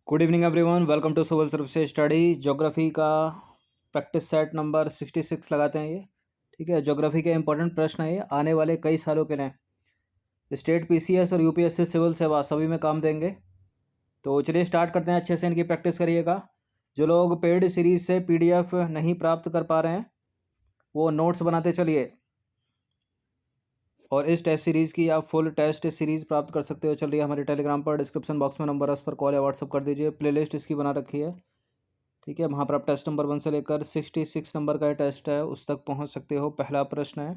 Good evening everyone, welcome to civil services study. Geography का practice set number 66 लगाते हैं ये। ठीक है, ज्योग्राफी के इंपॉर्टेंट प्रश्न है ये, आने वाले कई सालों के लिए स्टेट पीसीएस और यूपीएससी सिविल सेवा सभी में काम देंगे। तो चलिए स्टार्ट करते हैं, अच्छे से इनकी प्रैक्टिस करिएगा। जो लोग पेड सीरीज से पीडीएफ नहीं प्राप्त कर पा रहे हैं वो नोट्स बनाते चलिए, और इस टेस्ट सीरीज़ की आप फुल टेस्ट सीरीज़ प्राप्त कर सकते हो। चलिए हमारे टेलीग्राम पर डिस्क्रिप्शन बॉक्स में नंबर है, उस पर कॉल या व्हाट्सअप कर दीजिए। प्लेलिस्ट इसकी बना रखी है, ठीक है। वहाँ पर आप टेस्ट नंबर 1 से लेकर 66 नंबर का टेस्ट है उस तक पहुँच सकते हो। पहला प्रश्न है,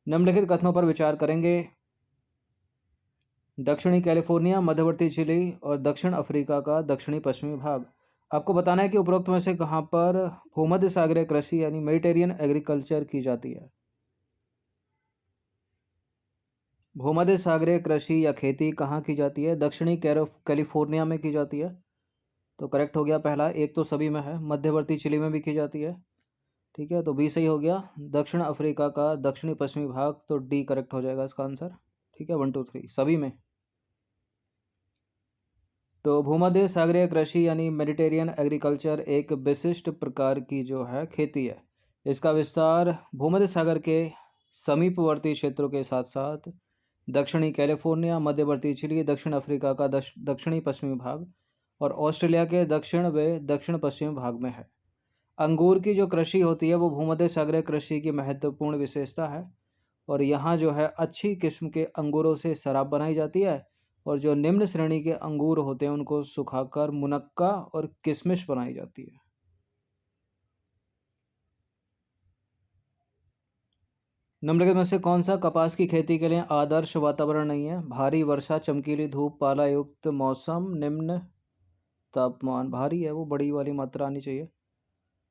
निम्नलिखित कथनों पर विचार करेंगे। दक्षिणी कैलिफोर्निया, मध्यवर्ती चिली और दक्षिण अफ्रीका का दक्षिणी पश्चिमी भाग। आपको बताना है कि उपरोक्त में से कहाँ पर भूमध्य सागरीय कृषि यानी मेडिटेरियन एग्रीकल्चर की जाती है। भूमध्य सागरीय कृषि या खेती कहाँ की जाती है? दक्षिणी कैलिफोर्निया में की जाती है, तो करेक्ट हो गया पहला। एक तो सभी में है, मध्यवर्ती चिली में भी की जाती है, ठीक है, तो बी सही हो गया। दक्षिण अफ्रीका का दक्षिणी पश्चिमी भाग, तो डी करेक्ट हो जाएगा इसका आंसर, ठीक है। 1 2 3 सभी में। तो भूमध्य सागरीय कृषि यानी मेडिटेरियन एग्रीकल्चर एक विशिष्ट प्रकार की जो है खेती है। इसका विस्तार भूमध्य सागर के समीपवर्ती क्षेत्रों के साथ साथ दक्षिणी कैलिफोर्निया, मध्यवर्ती चिली, दक्षिण अफ्रीका का दक्षिणी पश्चिमी भाग और ऑस्ट्रेलिया के दक्षिण व दक्षिण पश्चिमी भाग में है। अंगूर की जो कृषि होती है वो भूमध्य सागरीय कृषि की महत्वपूर्ण विशेषता है, और यहाँ जो है अच्छी किस्म के अंगूरों से शराब बनाई जाती है, और जो निम्न श्रेणी के अंगूर होते हैं उनको सुखाकर मुनक्का और किशमिश बनाई जाती है। निम्नलिखित में से कौन सा कपास की खेती के लिए आदर्श वातावरण नहीं है? भारी वर्षा, चमकीली धूप, पाला युक्त मौसम, निम्न तापमान। भारी है वो, बड़ी वाली मात्रा आनी चाहिए।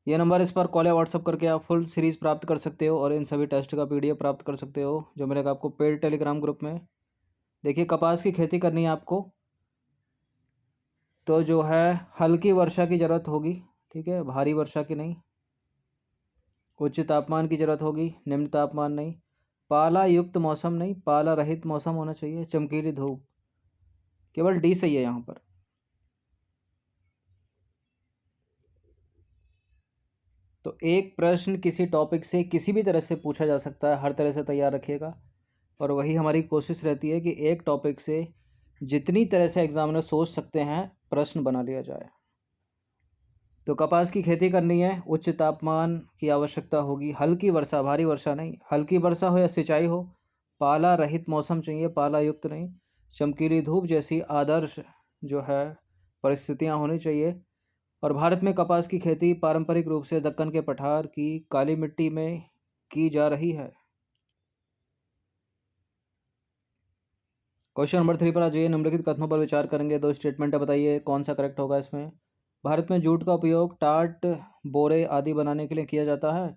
ये नंबर इस पर कॉल या व्हाट्सअप करके आप फुल सीरीज प्राप्त कर सकते हो, और इन सभी टेस्ट का पीडीएफ प्राप्त कर सकते हो जो मिलेगा आपको पेड टेलीग्राम ग्रुप में। देखिए, कपास की खेती करनी है आपको, तो जो है हल्की वर्षा की ज़रूरत होगी, ठीक है, भारी वर्षा की नहीं। उच्च तापमान की ज़रूरत होगी, निम्न तापमान नहीं। पाला युक्त मौसम नहीं, पाला रहित मौसम होना चाहिए। चमकीली धूप, केवल डी सही है यहाँ पर। तो एक प्रश्न किसी टॉपिक से किसी भी तरह से पूछा जा सकता है, हर तरह से तैयार रखिएगा। और वही हमारी कोशिश रहती है कि एक टॉपिक से जितनी तरह से एग्जामिनर सोच सकते हैं प्रश्न बना लिया जाए। तो कपास की खेती करनी है, उच्च तापमान की आवश्यकता होगी, हल्की वर्षा, भारी वर्षा नहीं, हल्की वर्षा हो या सिंचाई हो, पाला रहित मौसम चाहिए, पाला युक्त नहीं, चमकीली धूप जैसी आदर्श जो है परिस्थितियां होनी चाहिए। और भारत में कपास की खेती पारंपरिक रूप से दक्कन के पठार की काली मिट्टी में की जा रही है। क्वेश्चन नंबर 3 पर आ जाइए। निम्नलिखित कथनों पर विचार करेंगे, दो स्टेटमेंट बताइए कौन सा करेक्ट होगा इसमें। भारत में जूट का उपयोग टाट, बोरे आदि बनाने के लिए किया जाता है,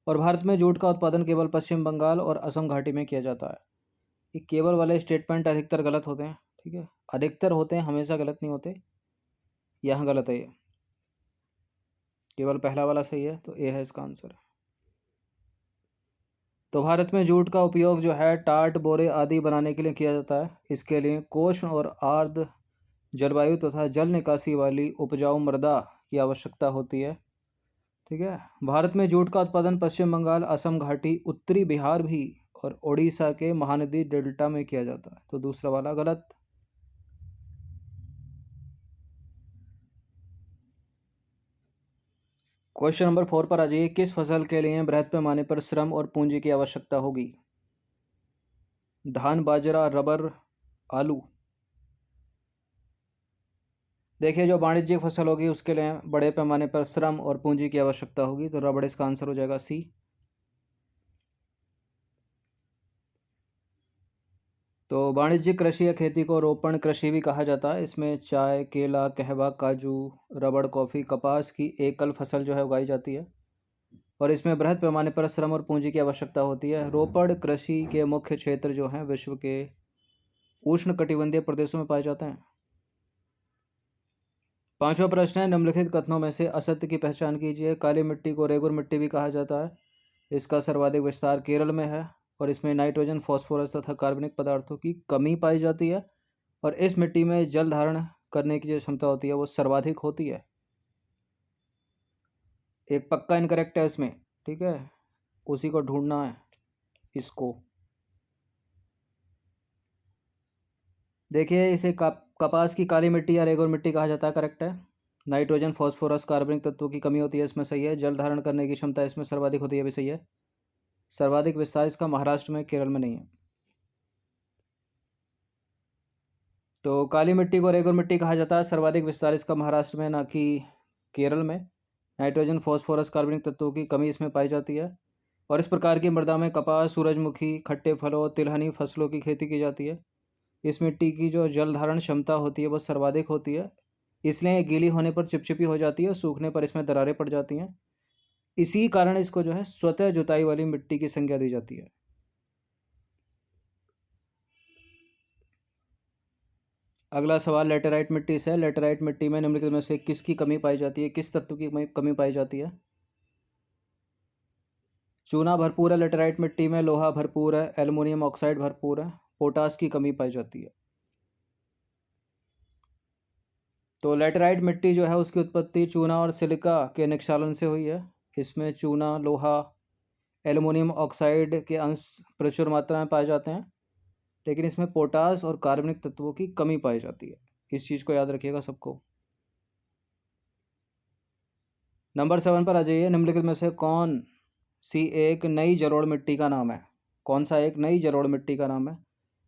और भारत में जूट का उत्पादन केवल पश्चिम बंगाल और असम घाटी में किया जाता है। ये केवल वाले स्टेटमेंट अधिकतर गलत होते हैं, ठीक है, अधिकतर होते हैं, हमेशा गलत नहीं होते। यहाँ गलत है, ये केवल पहला वाला सही है, तो ए है इसका आंसर। तो भारत में जूट का उपयोग जो है टाट, बोरे आदि बनाने के लिए किया जाता है। इसके लिए कोष्ण और आर्द्र जलवायु तथा जल निकासी वाली उपजाऊ मृदा की आवश्यकता होती है, ठीक है। भारत में जूट का उत्पादन पश्चिम बंगाल, असम घाटी, उत्तरी बिहार भी और उड़ीसा के महानदी डेल्टा में किया जाता है, तो दूसरा वाला गलत। क्वेश्चन नंबर 4 पर आ जाइए। किस फसल के लिए बृहद पैमाने पर श्रम और पूंजी की आवश्यकता होगी? धान, बाजरा, रबर, आलू। देखिए, जो वाणिज्यिक फसल होगी उसके लिए बड़े पैमाने पर श्रम और पूंजी की आवश्यकता होगी, तो रबड़ इसका आंसर हो जाएगा सी। तो वाणिज्यिक कृषि या खेती को रोपण कृषि भी कहा जाता है। इसमें चाय, केला, कहवा, काजू, रबड़, कॉफ़ी, कपास की एकल फसल जो है उगाई जाती है, और इसमें बृहद पैमाने पर श्रम और पूंजी की आवश्यकता होती है। रोपड़ कृषि के मुख्य क्षेत्र जो हैं विश्व के उष्णकटिबंधीय प्रदेशों में पाए जाते हैं। पांचवा प्रश्न है, निम्नलिखित कथनों में से असत्य की पहचान कीजिए। काली मिट्टी को रेगुर मिट्टी भी कहा जाता है। इसका सर्वाधिक विस्तार केरल में है, और इसमें नाइट्रोजन, फॉस्फोरस तथा कार्बनिक पदार्थों की कमी पाई जाती है, और इस मिट्टी में जल धारण करने की जो क्षमता होती है वो सर्वाधिक होती है। एक पक्का इनकरेक्ट है इसमें, ठीक है, उसी को ढूंढना है इसको। देखिए इसे कपास की काली मिट्टी या रेगुर मिट्टी कहा जाता है, करेक्ट है। नाइट्रोजन फॉस्फोरस कार्बनिक तत्वों की कमी होती है, इसमें सही है। जल धारण करने की क्षमता इसमें सर्वाधिक होती है, भी सही है। सर्वाधिक विस्तार इसका महाराष्ट्र में, केरल में नहीं है। तो काली मिट्टी को रेगुर मिट्टी कहा जाता है, सर्वाधिक विस्तार इसका महाराष्ट्र में, ना कि केरल में। नाइट्रोजन फॉस्फोरस कार्बनिक तत्वों की कमी इसमें पाई जाती है। और इस प्रकार की मृदा में कपास, सूरजमुखी, खट्टे फलों, तिलहनी फसलों की खेती की जाती है। इस मिट्टी की जो जल धारण क्षमता होती है वो सर्वाधिक होती है, इसलिए गीली होने पर चिपचिपी हो जाती है, सूखने पर इसमें दरारें पड़ जाती हैं। इसी कारण इसको जो है स्वतः जुताई वाली मिट्टी की संज्ञा दी जाती है। अगला सवाल लेटेराइट मिट्टी से। लेटेराइट मिट्टी में निम्नलिखित में से किसकी कमी पाई जाती है, किस तत्व की कमी पाई जाती है? चूना भरपूर है लेटेराइट मिट्टी में, लोहा भरपूर है, एल्युमिनियम ऑक्साइड भरपूर है, पोटास की कमी पाई जाती है। तो लेटेराइट मिट्टी जो है उसकी उत्पत्ति चूना और सिलिका के निक्षालन से हुई है। इसमें चूना, लोहा, एल्युमिनियम ऑक्साइड के अंश प्रचुर मात्रा में पाए जाते हैं, लेकिन इसमें पोटास और कार्बनिक तत्वों की कमी पाई जाती है। इस चीज़ को याद रखिएगा सबको। नंबर 7 पर आ जाइए। निम्नलिखित में से कौन सी एक नई जलोढ़ मिट्टी का नाम है? कौन सा एक नई जलोढ़ मिट्टी का नाम है?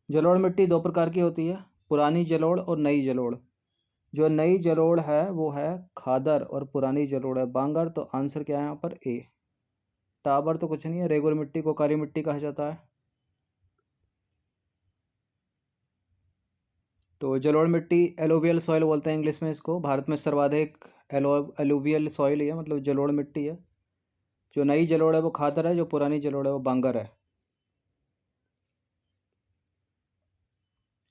जलोढ़ मिट्टी दो प्रकार की होती है, पुरानी जलोढ़ और नई जलोढ़। जो नई जलोढ़ है वो है खादर और पुरानी जलोढ़ है बांगर। तो आंसर क्या है यहाँ पर? ए। टाबर तो कुछ नहीं है। रेगुलर मिट्टी को काली मिट्टी कहा जाता है। तो जलोढ़ मिट्टी एलोवियल सॉइल बोलते हैं इंग्लिश में इसको। भारत में सर्वाधिक एलोवियल सॉइल है, मतलब जलोढ़ मिट्टी है। जो नई जलोढ़ है वो खादर है, जो पुरानी जलोढ़ है वो बांगर है।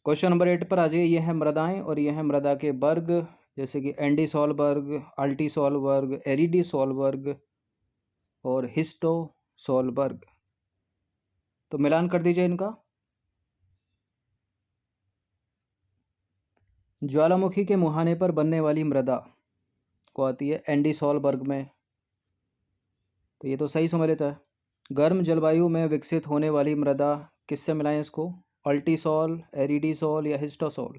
क्वेश्चन नंबर 8 पर आ जाइए। ये है मृदाएं और ये है मृदा के वर्ग, जैसे कि एंडीसॉल वर्ग, अल्टीसॉल वर्ग, एरिडीसॉल वर्ग और हिस्टोसॉल वर्ग। तो मिलान कर दीजिए इनका। ज्वालामुखी के मुहाने पर बनने वाली मृदा को आती है एंडीसॉल वर्ग में, तो ये तो सही समझ लेता है। गर्म जलवायु में विकसित होने वाली मृदा, किससे मिलाएं इसको? अल्टीसॉल, एरिडीसॉल या हिस्टोसॉल?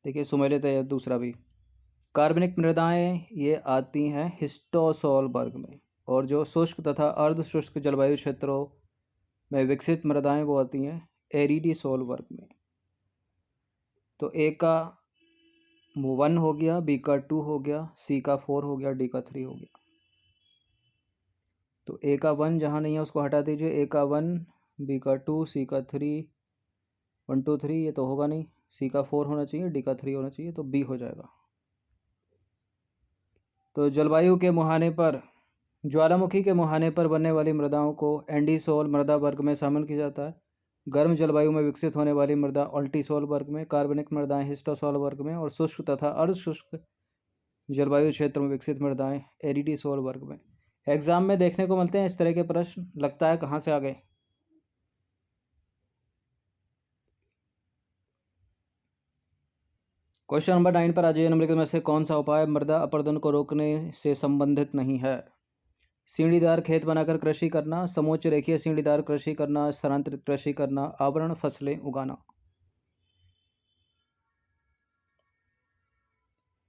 देखिए समझ लेते हैं दूसरा भी। कार्बनिक मृदाएं ये आती हैं हिस्टोसॉल वर्ग में, और जो शुष्क तथा अर्ध शुष्क जलवायु क्षेत्रों में विकसित मृदाएं वो आती हैं एरिडीसॉल वर्ग में। तो ए का 1 हो गया, बी का 2 हो गया, सी का 4 हो गया, डी का 3 हो गया। तो ए का 1 जहाँ नहीं है उसको हटा दीजिए। ए का 1, बी का 2, सी का 3, 1 2 3 ये तो होगा नहीं। सी का 4 होना चाहिए, डी का 3 होना चाहिए, तो बी हो जाएगा। तो जलवायु के मुहाने पर, ज्वालामुखी के मुहाने पर बनने वाली मृदाओं को एंडीसोल मृदा वर्ग में शामिल किया जाता है। गर्म जलवायु में विकसित होने वाली मृदा अल्टीसोल वर्ग में, कार्बनिक मृदाएं हिस्टोसोल वर्ग में, और शुष्क तथा अर्ध शुष्क जलवायु क्षेत्र में विकसित मृदाएं एरिडीसोल वर्ग में। एग्जाम में देखने को मिलते हैं इस तरह के प्रश्न, लगता है कहाँ से आ गए। क्वेश्चन नंबर 9 पर आ जाइए। निम्नलिखित में से कौन सा उपाय मृदा अपरदन को रोकने से संबंधित नहीं है? सीढ़ीदार खेत बनाकर कृषि करना, समोच्च रेखीय सीढ़ीदार कृषि करना, स्थानांतरित कृषि करना, आवरण फसलें उगाना।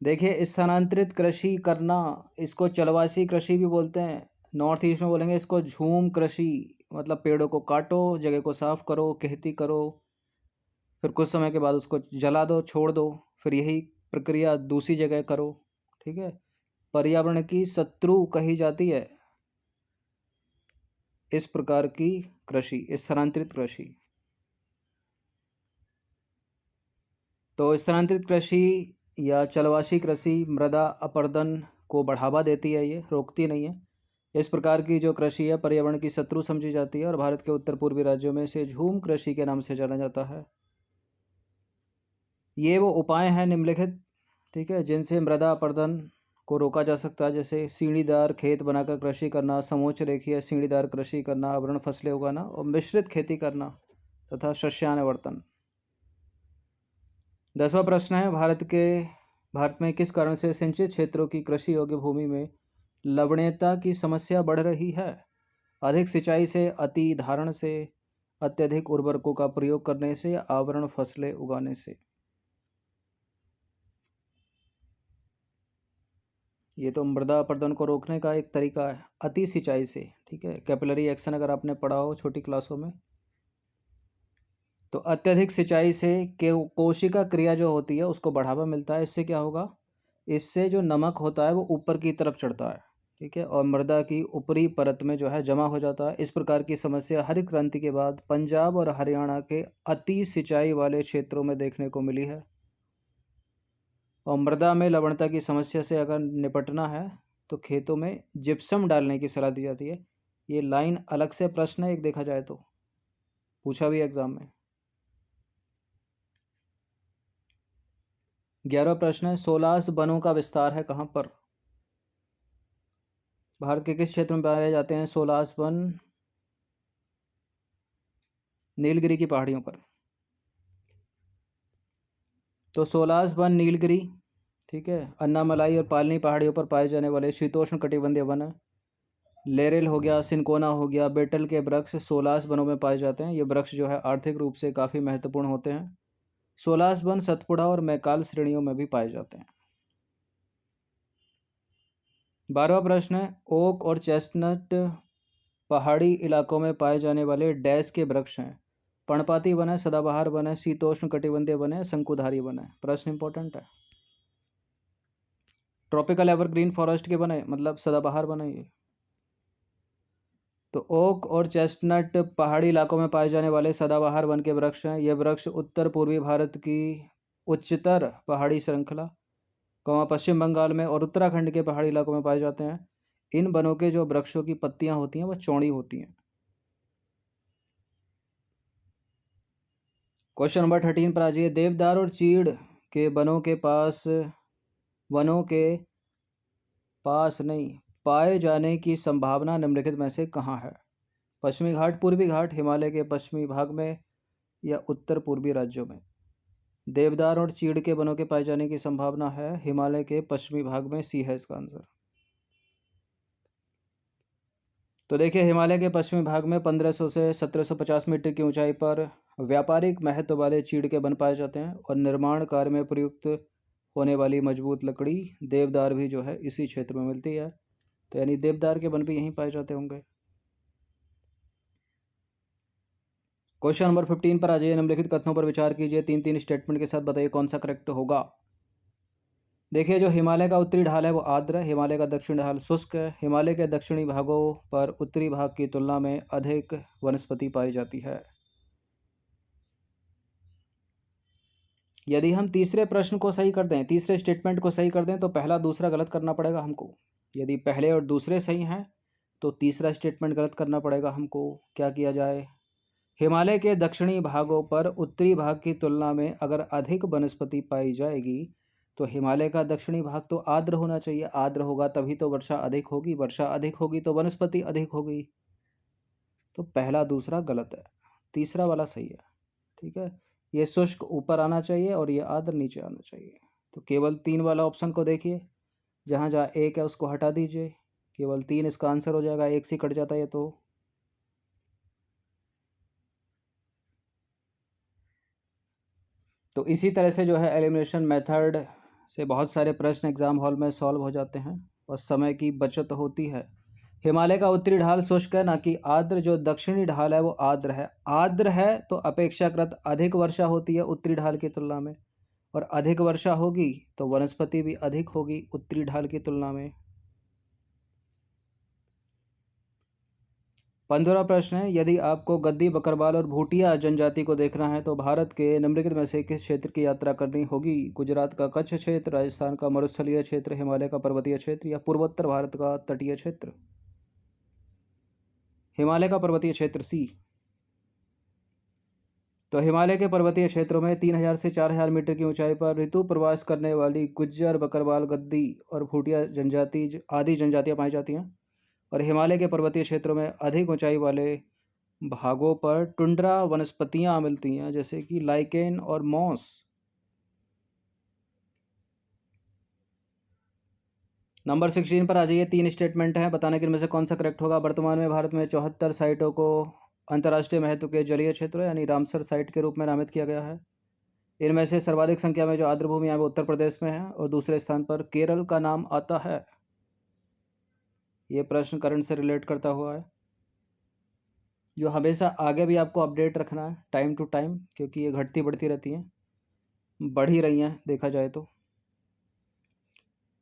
देखिए स्थानांतरित कृषि करना, इसको चलवासी कृषि भी बोलते हैं। नॉर्थ ईस्ट में बोलेंगे इसको झूम कृषि, मतलब पेड़ों को काटो, जगह को साफ करो, खेती करो, फिर कुछ समय के बाद उसको जला दो, छोड़ दो, फिर यही प्रक्रिया दूसरी जगह करो। ठीक है, पर्यावरण की शत्रु कही जाती है इस प्रकार की कृषि, स्थानांतरित कृषि। तो स्थानांतरित कृषि या चलवासी कृषि मृदा अपरदन को बढ़ावा देती है, ये रोकती नहीं है। इस प्रकार की जो कृषि है पर्यावरण की शत्रु समझी जाती है, और भारत के उत्तर पूर्वी राज्यों में इसे झूम कृषि के नाम से जाना जाता है। ये वो उपाय हैं निम्नलिखित, ठीक है, जिनसे मृदा अपरदन को रोका जा सकता है, जैसे सीढ़ीदार खेत बनाकर कृषि करना, समोच्च रेखीय सीढ़ीदार कृषि करना, आवरण फसलें उगाना, और मिश्रित खेती करना तथा शस्यानुवर्तन। 10वां प्रश्न है, भारत में किस कारण से सिंचित क्षेत्रों की कृषि योग्य भूमि में लवणीयता की समस्या बढ़ रही है? अधिक सिंचाई से, अति धारण से, अत्यधिक उर्वरकों का प्रयोग करने से या आवरण फसलें उगाने से? ये तो मृदा अपरदन को रोकने का एक तरीका है, अति सिंचाई से। ठीक है, कैपिलरी एक्शन अगर आपने पढ़ा हो छोटी क्लासों में। तो अत्यधिक सिंचाई से कोशिका क्रिया जो होती है उसको बढ़ावा मिलता है। इससे क्या होगा? इससे जो नमक होता है वो ऊपर की तरफ चढ़ता है। ठीक है, और मृदा की ऊपरी परत में जो है जमा हो जाता है। इस प्रकार की समस्या हरित क्रांति के बाद पंजाब और हरियाणा के अति सिंचाई वाले क्षेत्रों में देखने को मिली है। और मृदा में लवणता की समस्या से अगर निपटना है तो खेतों में जिप्सम डालने की सलाह दी जाती है। ये लाइन अलग से प्रश्न है, एक देखा जाए तो पूछा भी एग्जाम में। 11वां प्रश्न है, सोलास वनों का विस्तार है कहाँ पर? भारत के किस क्षेत्र में पाए जाते हैं सोलास वन? नीलगिरी की पहाड़ियों पर। तो सोलास वन नीलगिरी, ठीक है, अन्नामलाई और पालनी पहाड़ियों पर पाए जाने वाले शीतोष्ण कटिबंधीय वन है। लेरेल हो गया, सिनकोना हो गया, बेटल के वृक्ष सोलास वनों में पाए जाते हैं। ये वृक्ष जो है आर्थिक रूप से काफ़ी महत्वपूर्ण होते हैं। सोलास वन सतपुड़ा और मैकाल श्रेणियों में भी पाए जाते हैं। 12वां प्रश्न है, ओक और चेस्टनट पहाड़ी इलाकों में पाए जाने वाले डैश के वृक्ष हैं? पर्णपाती वन है, सदाबहार वन है, शीतोष्ण कटिबंधीय वन है, शंकुधारी वन है? प्रश्न इंपॉर्टेंट है। ट्रॉपिकल एवरग्रीन फॉरेस्ट के वन है, मतलब सदाबहार वन है ये। तो ओक और चेस्टनट पहाड़ी इलाकों में पाए जाने वाले सदाबहार वन के वृक्ष हैं। ये वृक्ष उत्तर पूर्वी भारत की उच्चतर पहाड़ी श्रृंखला पश्चिम बंगाल में और उत्तराखंड के पहाड़ी इलाकों में पाए जाते हैं। इन वनों के जो वृक्षों की पत्तियां होती हैं वह चौड़ी होती हैं। क्वेश्चन नंबर 13 पर आ जाइए। देवदार और चीड़ के वनों के पास नहीं पाए जाने की संभावना निम्नलिखित में से कहाँ है? पश्चिमी घाट, पूर्वी घाट, हिमालय के पश्चिमी भाग में या उत्तर पूर्वी राज्यों में? देवदार और चीड़ के वनों के पाए जाने की संभावना है हिमालय के पश्चिमी भाग में। सी है इसका आंसर। तो देखिए, हिमालय के पश्चिमी भाग में 1500 से 1750 मीटर की ऊंचाई पर व्यापारिक महत्व वाले चीड़ के वन पाए जाते हैं। और निर्माण कार्य में प्रयुक्त होने वाली मजबूत लकड़ी देवदार भी जो है इसी क्षेत्र में मिलती है। तो यानी देवदार के वन भी यहीं पाए जाते होंगे। क्वेश्चन नंबर 15 पर आ जाइए। निम्नलिखित कथनों पर विचार कीजिए, 3-3 स्टेटमेंट के साथ बताइए कौन सा करेक्ट होगा। देखिए, जो हिमालय का उत्तरी ढाल है वो आर्द्र है, हिमालय का दक्षिणी ढाल शुष्क है। हिमालय के दक्षिणी भागों पर उत्तरी भाग की तुलना में अधिक वनस्पति पाई जाती है। यदि हम तीसरे प्रश्न को सही कर दें, तीसरे स्टेटमेंट को सही कर दें, तो पहला दूसरा गलत करना पड़ेगा हमको। यदि पहले और दूसरे सही हैं तो तीसरा स्टेटमेंट गलत करना पड़ेगा हमको। क्या किया जाए? हिमालय के दक्षिणी भागों पर उत्तरी भाग की तुलना में अगर अधिक वनस्पति पाई जाएगी तो हिमालय का दक्षिणी भाग तो आर्द्र होना चाहिए। आर्द्र होगा तभी तो वर्षा अधिक होगी, वर्षा अधिक होगी तो वनस्पति अधिक होगी। तो पहला दूसरा गलत है, तीसरा वाला सही है। ठीक है, ये शुष्क ऊपर आना चाहिए और ये आर्द्र नीचे आना चाहिए। तो केवल 3 वाला ऑप्शन को देखिए, जहाँ जहाँ 1 है उसको हटा दीजिए, केवल 3 इसका आंसर हो जाएगा। 1 से कट जाता है तो इसी तरह से जो है एलिमिनेशन मेथड से बहुत सारे प्रश्न एग्जाम हॉल में सॉल्व हो जाते हैं और समय की बचत होती है। हिमालय का उत्तरी ढाल शुष्क है, ना कि आर्द्र। जो दक्षिणी ढाल है वो आर्द्र है। आर्द्र है तो अपेक्षाकृत अधिक वर्षा होती है उत्तरी ढाल की तुलना में, और अधिक वर्षा होगी तो वनस्पति भी अधिक होगी उत्तरी ढाल की तुलना में। 15वां प्रश्न है, यदि आपको गद्दी, बकरवाल और भूटिया जनजाति को देखना है तो भारत के निम्नलिखित में से किस क्षेत्र की यात्रा करनी होगी? गुजरात का कच्छ क्षेत्र, राजस्थान का मरुस्थलीय क्षेत्र, हिमालय का पर्वतीय क्षेत्र या पूर्वोत्तर भारत का तटीय क्षेत्र? हिमालय का पर्वतीय क्षेत्र, सी। तो हिमालय के पर्वतीय क्षेत्रों में 3000 से 4000 मीटर की ऊंचाई पर ऋतु प्रवास करने वाली गुज्जर, बकरवाल, गद्दी और भूटिया जनजाति आदि जनजातियां पाई जाती हैं। और हिमालय के पर्वतीय क्षेत्रों में अधिक ऊंचाई वाले भागों पर टुंड्रा वनस्पतियां मिलती हैं, जैसे कि लाइकेन और मॉस। नंबर 16 पर आ जाइए। 3 स्टेटमेंट हैं, बताने कि इनमें से कौन सा करेक्ट होगा। वर्तमान में भारत में 74 साइटों को अंतर्राष्ट्रीय महत्व के जलीय क्षेत्र यानी रामसर साइट के रूप में नामित किया गया है। इनमें से सर्वाधिक संख्या में जो आर्द्र भूमि है वो उत्तर प्रदेश में है और दूसरे स्थान पर केरल का नाम आता है। ये प्रश्न करंट से रिलेट करता हुआ है, जो हमेशा आगे भी आपको अपडेट रखना है टाइम टू टाइम, क्योंकि ये घटती बढ़ती रहती हैं, बढ़ ही रही हैं देखा जाए तो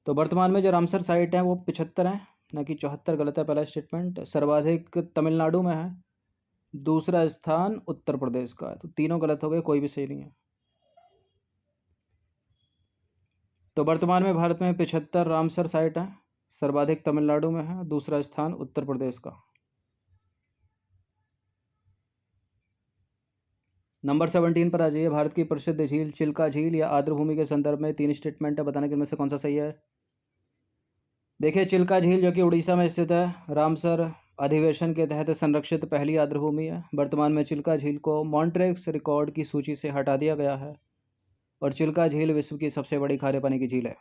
वर्तमान में जो रामसर साइट है वो 75 हैं, न कि 74, गलत है पहला स्टेटमेंट। सर्वाधिक तमिलनाडु में है, दूसरा स्थान उत्तर प्रदेश का है, तो तीनों गलत हो गए, कोई भी सही नहीं है। तो वर्तमान में भारत में 75 रामसर साइट हैं, सर्वाधिक तमिलनाडु में है, दूसरा स्थान उत्तर प्रदेश का। नंबर 17 पर आ जाइए। भारत की प्रसिद्ध झील चिल्का झील या आर्द्र भूमि के संदर्भ में 3 स्टेटमेंट है, बताने के इनमें से कौन सा सही है। देखिए, चिल्का झील जो कि उड़ीसा में स्थित है, रामसर अधिवेशन के तहत संरक्षित पहली आर्द्र भूमि है। वर्तमान में चिल्का झील को मॉन्ट्रेक्स रिकॉर्ड की सूची से हटा दिया गया है और चिल्का झील विश्व की सबसे बड़ी खारे पानी की झील है।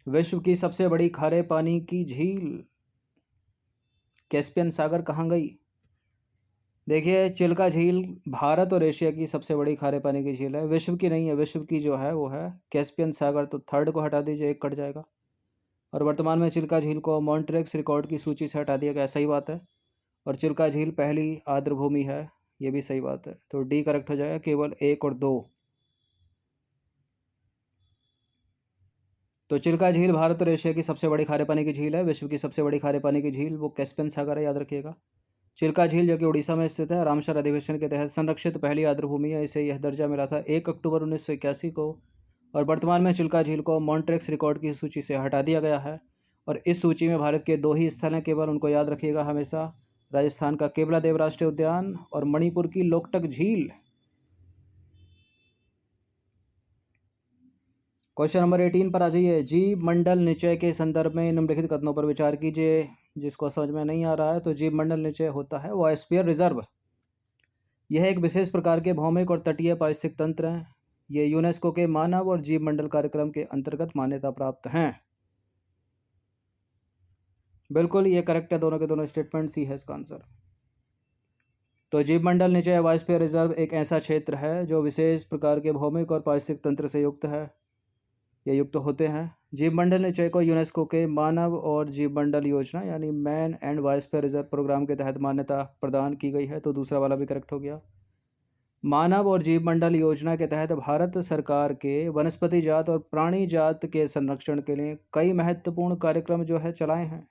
विश्व की सबसे बड़ी खारे पानी की झील कैस्पियन सागर कहाँ गई। देखिए, चिल्का झील भारत और एशिया की सबसे बड़ी खारे पानी की झील है, विश्व की नहीं है। विश्व की जो है वो है कैस्पियन सागर, तो थर्ड को हटा दीजिए, एक कट जाएगा। और वर्तमान में चिल्का झील को मॉन्ट्रेक्स रिकॉर्ड की सूची से हटा दिया गया, सही बात है। और चिल्का झील पहली आर्द्र भूमि है, ये भी सही बात है, तो डी करेक्ट हो जाएगा, केवल 1 और 2। तो चिल्का झील भारत और एशिया की सबसे बड़ी खारे पानी की झील है, विश्व की सबसे बड़ी खारे पानी की झील वो कैस्पियन सागर है, याद रखिएगा। चिल्का झील जो कि उड़ीसा में स्थित है, रामसर अधिवेशन के तहत संरक्षित पहली आर्द्र भूमि है। इसे यह दर्जा मिला था 1 अक्टूबर 1981 को। और वर्तमान में चिल्का झील को मॉन्ट्रेक्स रिकॉर्ड की सूची से हटा दिया गया है। और इस सूची में भारत के 2 ही स्थल हैं केवल, उनको याद रखिएगा हमेशा, राजस्थान का केवला देव राष्ट्रीय उद्यान और मणिपुर की लोकटक झील। क्वेश्चन नंबर 18 पर आ जाइए। जीव मंडल निचय के संदर्भ में निम्नलिखित कथनों पर विचार कीजिए। जिसको समझ में नहीं आ रहा है, तो जीव मंडल निचय होता है बायोस्फीयर रिजर्व। यह एक विशेष प्रकार के भौमिक और तटीय पारिस्थितिक तंत्र हैं। ये यूनेस्को के मानव और जीव मंडल कार्यक्रम के अंतर्गत मान्यता प्राप्त हैं। बिल्कुल ये करेक्ट है, दोनों के दोनों स्टेटमेंट, सी है इसका आंसर। तो जीव मंडल निचय बायोस्फीयर रिजर्व एक ऐसा क्षेत्र है जो विशेष प्रकार के भौमिक और पारिस्थितिक तंत्र से युक्त है, ये युक्त होते हैं। जीव मंडल निचय को यूनेस्को के मानव और जीव मंडल योजना यानी man and biosphere reserve programme के तहत मान्यता प्रदान की गई है, तो दूसरा वाला भी करेक्ट हो गया। मानव और जीव मंडल योजना के तहत भारत सरकार के वनस्पति जात और प्राणी जात के संरक्षण के लिए कई महत्वपूर्ण कार्यक्रम जो है चलाए हैं।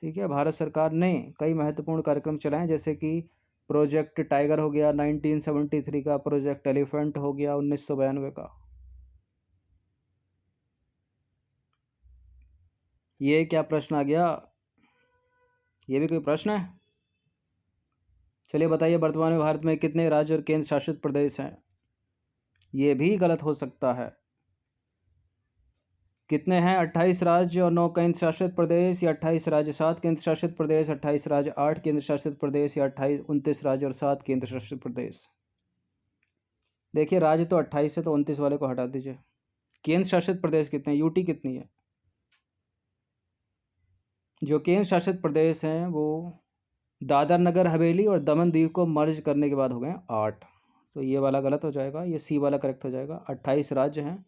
ठीक है, भारत सरकार ने कई महत्वपूर्ण कार्यक्रम चलाए, जैसे कि प्रोजेक्ट टाइगर हो गया 1973 का, प्रोजेक्ट एलिफेंट हो गया 1992 का। ये क्या प्रश्न आ गया, ये भी कोई प्रश्न है। चलिए बताइए, वर्तमान में भारत में कितने राज्य और केंद्र शासित प्रदेश हैं। ये भी गलत हो सकता है। कितने हैं, 28 राज्य और 9 केंद्र शासित प्रदेश, या 28 राज्य 7 केंद्र शासित प्रदेश, 28 राज्य 8 केंद्र शासित प्रदेश, या 29 राज्य और 7 केंद्र शासित प्रदेश। देखिए, राज्य तो 28 है, तो 29 वाले को हटा दीजिए। केंद्र शासित प्रदेश कितने हैं, यूटी कितनी है। जो केंद्र शासित प्रदेश हैं वो दादर नगर हवेली और दमन दीव को मर्ज करने के बाद हो गए 8, तो ये वाला गलत हो जाएगा, ये सी वाला करेक्ट हो जाएगा। 28 राज्य हैं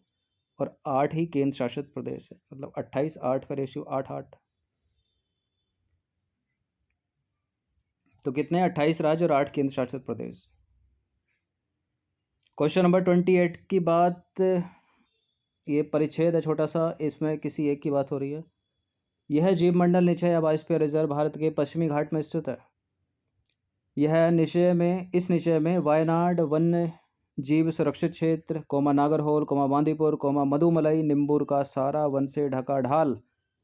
और 8 ही केंद्र शासित प्रदेश है, मतलब 28 8 का रेशियो 8 8। तो कितने, 28 राज्य और 8 केंद्र शासित प्रदेश। क्वेश्चन नंबर 28 की बात, ये परिच्छेद है छोटा सा, इसमें किसी एक की बात हो रही है। यह जीव मंडल निचय या बायोस्फीयर रिजर्व भारत के पश्चिमी घाट में स्थित है। इस निचय में वायनाड वन्य जीव सुरक्षित क्षेत्र, नागरहोल, बांदीपुर, मधुमलई, निम्बूर का सारा वन से ढका ढाल,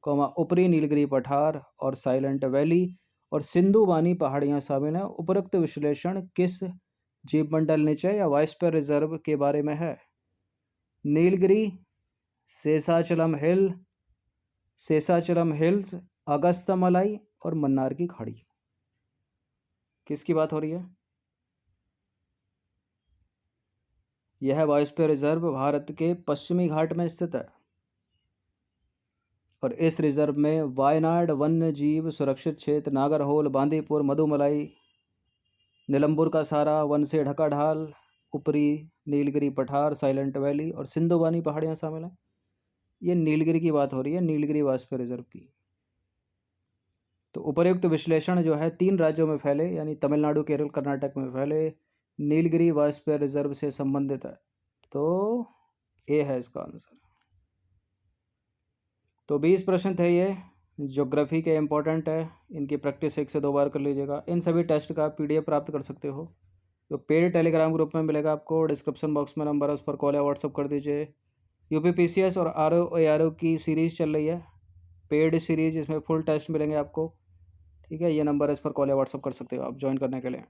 ऊपरी नीलगिरी पठार और साइलेंट वैली और सिंधुवानी पहाड़ियाँ शामिल हैं। उपरोक्त विश्लेषण किस जीव मंडल निचय या बायोस्फीयर रिजर्व के बारे में है। नीलगिरी, शेषाचलम हिल्स, अगस्त्यमलाई और मन्नार की खाड़ी। किसकी बात हो रही है। यह बायोस्फीयर रिजर्व भारत के पश्चिमी घाट में स्थित है। और इस रिजर्व में वायनाड वन्य जीव सुरक्षित क्षेत्र, नागरहोल, बांदीपुर, मधुमलाई, नीलंबुर का सारा, वन से ढका ढाल, ऊपरी नीलगिरी पठार, साइलेंट वैली और सिंधुवानी पहाड़ियाँ शामिल हैं। ये नीलगिरी की बात हो रही है, नीलगिरी बायोस्फीयर रिजर्व की। तो उपर्युक्त विश्लेषण जो है 3 राज्यों में फैले, यानी तमिलनाडु, केरल, कर्नाटक में फैले, नीलगिरी बायोस्फीयर रिजर्व से संबंधित है। तो ए है इसका आंसर। तो 20 प्रश्न थे ये, ज्योग्राफी के इम्पोर्टेंट है, इनकी प्रैक्टिस 1 से 2 बार कर लीजिएगा। इन सभी टेस्ट का PDF प्राप्त कर सकते हो, जो पेड टेलीग्राम ग्रुप में मिलेगा आपको। डिस्क्रिप्शन बॉक्स में नंबर है, उस पर कॉल या व्हाट्सअप कर दीजिए। UPPCS और RO की सीरीज़ चल रही है, पेड सीरीज, इसमें फुल टेस्ट मिलेंगे आपको। ठीक है, ये नंबर है, इस पर कॉल या व्हाट्सअप कर सकते हो आप ज्वाइन करने के लिए।